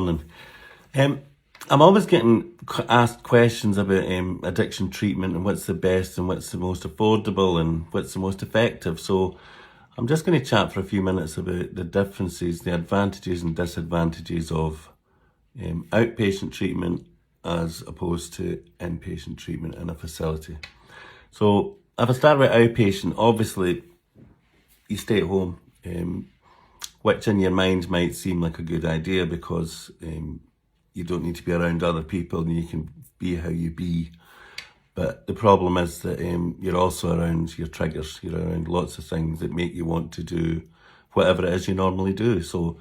morning. I'm always getting asked questions about addiction treatment and what's the best and what's the most affordable and what's the most effective. So I'm just going to chat for a few minutes about the differences, the advantages and disadvantages of outpatient treatment as opposed to inpatient treatment in a facility. So if I start with outpatient, obviously you stay at home, which in your mind might seem like a good idea because you don't need to be around other people and you can be how you be. But the problem is that you're also around your triggers. You're around lots of things that make you want to do whatever it is you normally do. So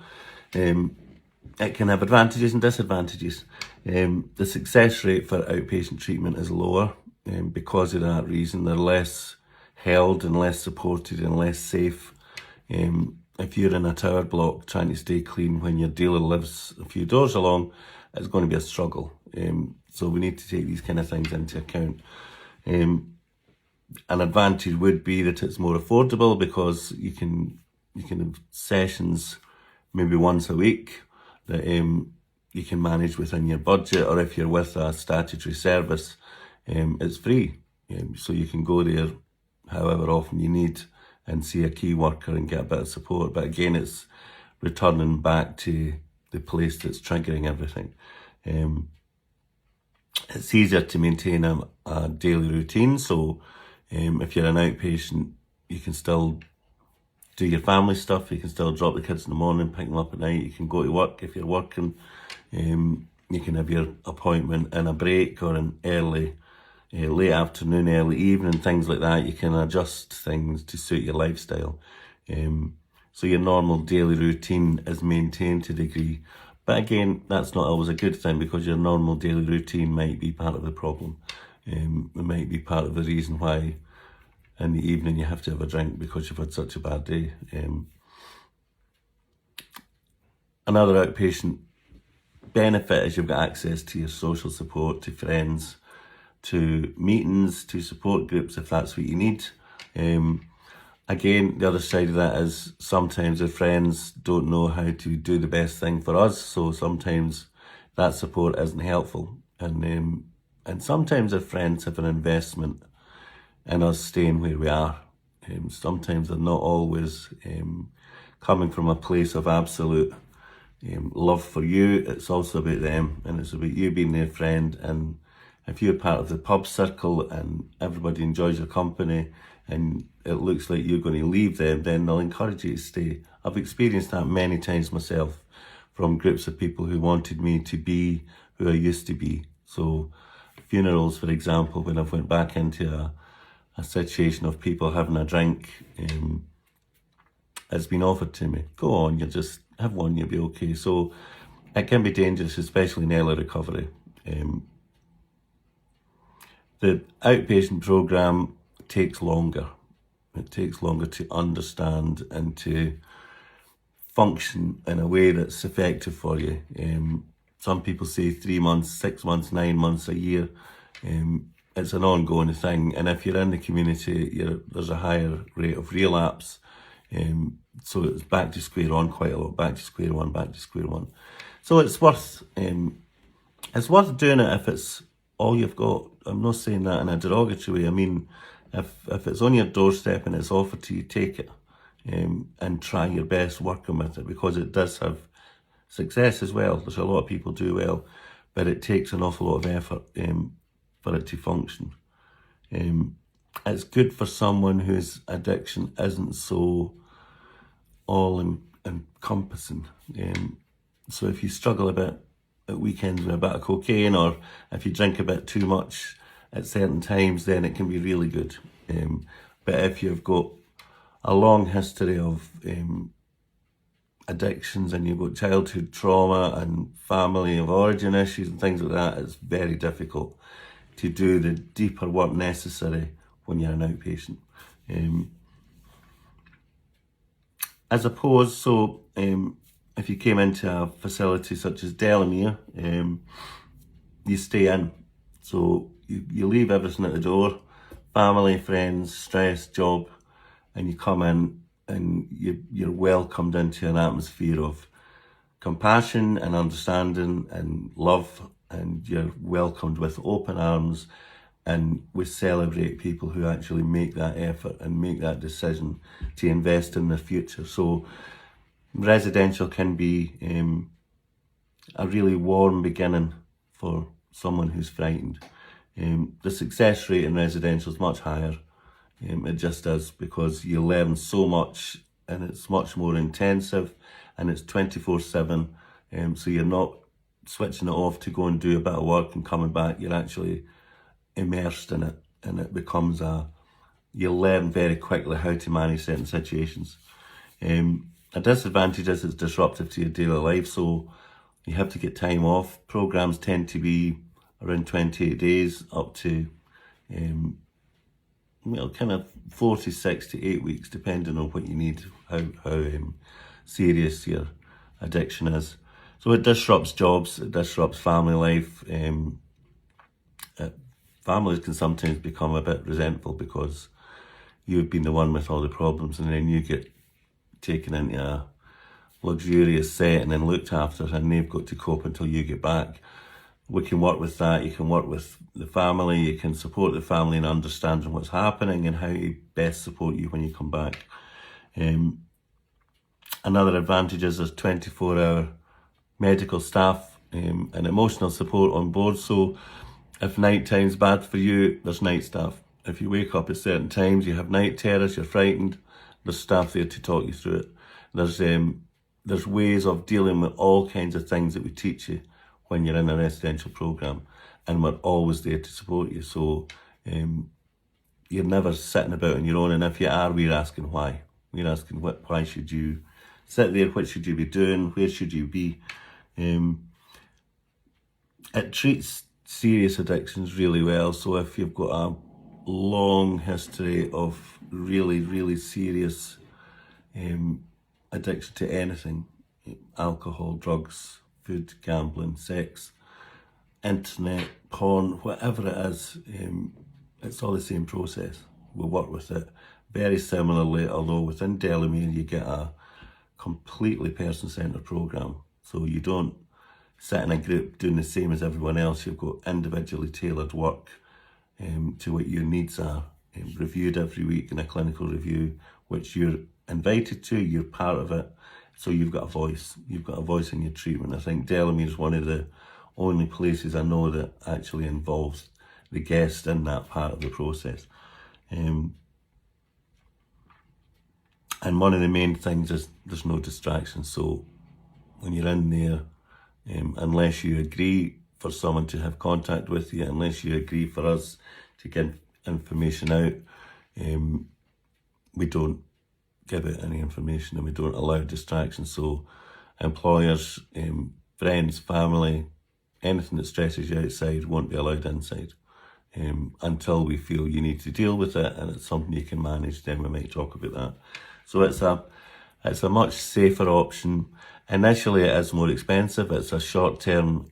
it can have advantages and disadvantages. The success rate for outpatient treatment is lower because of that reason. They're less held and less supported and less safe. If you're in a tower block trying to stay clean when your dealer lives a few doors along, it's going to be a struggle. So we need to take these kind of things into account. An advantage would be that it's more affordable because you can have sessions maybe once a week that you can manage within your budget, or if you're with a statutory service, it's free. So you can go there however often you need and see a key worker and get a bit of support. But again, it's returning back to the place that's triggering everything. It's easier to maintain a daily routine. So if you're an outpatient, you can still do your family stuff. You can still drop the kids in the morning, pick them up at night. You can go to work if you're working. You can have your appointment in a break or an late afternoon, early evening, things like that. You can adjust things to suit your lifestyle. So your normal daily routine is maintained to a degree. But again, that's not always a good thing because your normal daily routine might be part of the problem. It might be part of the reason why in the evening you have to have a drink because you've had such a bad day. Another outpatient benefit is you've got access to your social support, to friends, to meetings, to support groups if that's what you need. Again, the other side of that is sometimes our friends don't know how to do the best thing for us, so sometimes that support isn't helpful. And sometimes our friends have an investment in us staying where we are. Sometimes they're not always coming from a place of absolute love for you. It's also about them, and it's about you being their friend. And if you're part of the pub circle and everybody enjoys your company and it looks like you're going to leave them, then they'll encourage you to stay. I've experienced that many times myself from groups of people who wanted me to be who I used to be. So funerals, for example, when I've went back into a situation of people having a drink, it's been offered to me. Go on, you just have one, you'll be okay. So it can be dangerous, especially in early recovery. The outpatient programme takes longer. It takes longer to understand and to function in a way that's effective for you. Some people say 3 months, 6 months, 9 months, a year. It's an ongoing thing. And if you're in the community, there's a higher rate of relapse. So it's back to square one quite a lot, back to square one. So it's worth doing it if it's all you've got. I'm not saying that in a derogatory way. I mean, if it's on your doorstep and it's offered to you, take it and try your best working with it, because it does have success as well. There's a lot of people do well, but it takes an awful lot of effort for it to function. It's good for someone whose addiction isn't so all-encompassing. So if you struggle a bit at weekends with a bit of cocaine, or if you drink a bit too much at certain times, then it can be really good. But if you've got a long history of addictions and you've got childhood trauma and family of origin issues and things like that, it's very difficult to do the deeper work necessary when you're an outpatient. As opposed, so if you came into a facility such as Delamere, you stay in. So you leave everything at the door, family, friends, stress, job, and you come in and you're welcomed into an atmosphere of compassion and understanding and love, and you're welcomed with open arms, and we celebrate people who actually make that effort and make that decision to invest in their future. So residential can be a really warm beginning for someone who's frightened. The success rate in residential is much higher. It just is, because you learn so much and it's much more intensive and it's 24/7. So you're not switching it off to go and do a bit of work and coming back. You're actually immersed in it, and it becomes you learn very quickly how to manage certain situations. A disadvantage is it's disruptive to your daily life, so you have to get time off. Programs tend to be around 28 days up to kind of 46 to 8 weeks, depending on what you need, how serious your addiction is. So it disrupts jobs, it disrupts family life. Families can sometimes become a bit resentful because you've been the one with all the problems, and then you get taken into a luxurious setting and looked after, and they've got to cope until you get back. We can work with that. You can work with the family. You can support the family in understanding what's happening and how to best support you when you come back. Another advantage is there's 24-hour medical staff and emotional support on board. So if night time's bad for you, there's night staff. If you wake up at certain times, you have night terrors, you're frightened, there's staff there to talk you through it. There's ways of dealing with all kinds of things that we teach you when you're in a residential program, and we're always there to support you. So you're never sitting about on your own, and if you are, we're asking why. We're asking why should you sit there, what should you be doing, where should you be? It treats serious addictions really well. So if you've got a long history of really, really serious addiction to anything, alcohol, drugs, food, gambling, sex, internet, porn, whatever it is, it's all the same process. We'll work with it very similarly, although within Delamere you get a completely person-centred program. So you don't sit in a group doing the same as everyone else. You've got individually tailored work to what your needs are, reviewed every week in a clinical review, which you're invited to, you're part of it. So you've got a voice. You've got a voice in your treatment. I think Delamere is one of the only places I know that actually involves the guest in that part of the process. And one of the main things is there's no distractions. So when you're in there, unless you agree for someone to have contact with you, unless you agree for us to give information out, we don't give out any information, and we don't allow distractions. So employers, friends, family, anything that stresses you outside won't be allowed inside until we feel you need to deal with it and it's something you can manage. Then we might talk about that. So it's a much safer option. Initially it is more expensive. It's a short-term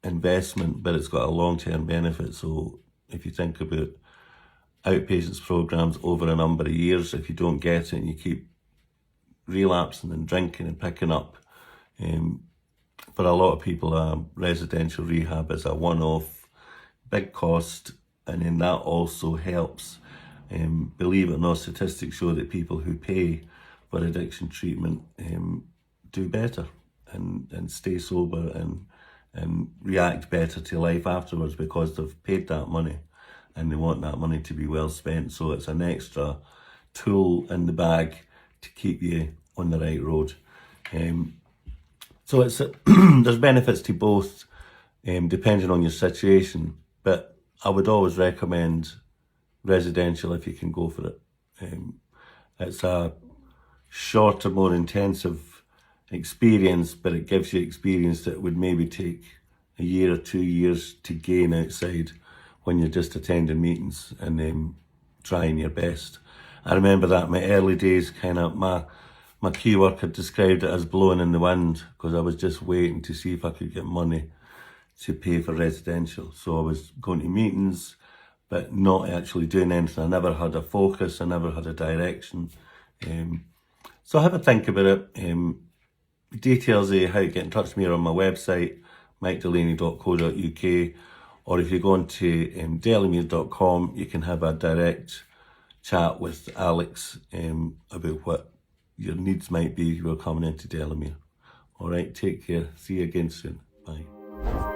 investment, but it's got a long-term benefit. So if you think about outpatients programs over a number of years, if you don't get it and you keep relapsing and drinking and picking up, for a lot of people, residential rehab is a one-off, big cost, and then that also helps. Believe it or not, statistics show that people who pay for addiction treatment do better and stay sober and react better to life afterwards because they've paid that money and they want that money to be well spent. So it's an extra tool in the bag to keep you on the right road. So there's benefits to both, depending on your situation, but I would always recommend residential if you can go for it. It's a shorter, more intensive experience, but it gives you experience that would maybe take a year or 2 years to gain outside when you're just attending meetings and trying your best. I remember that in my early days, kind of my key work had described it as blowing in the wind, because I was just waiting to see if I could get money to pay for residential. So I was going to meetings, but not actually doing anything. I never had a focus, I never had a direction. So have a think about it. details of how to get in touch with me are on my website, mikedelaney.co.uk, or if you go on to delamere.com, you can have a direct chat with Alex about what your needs might be if you were coming into Delamere. All right, take care. See you again soon. Bye.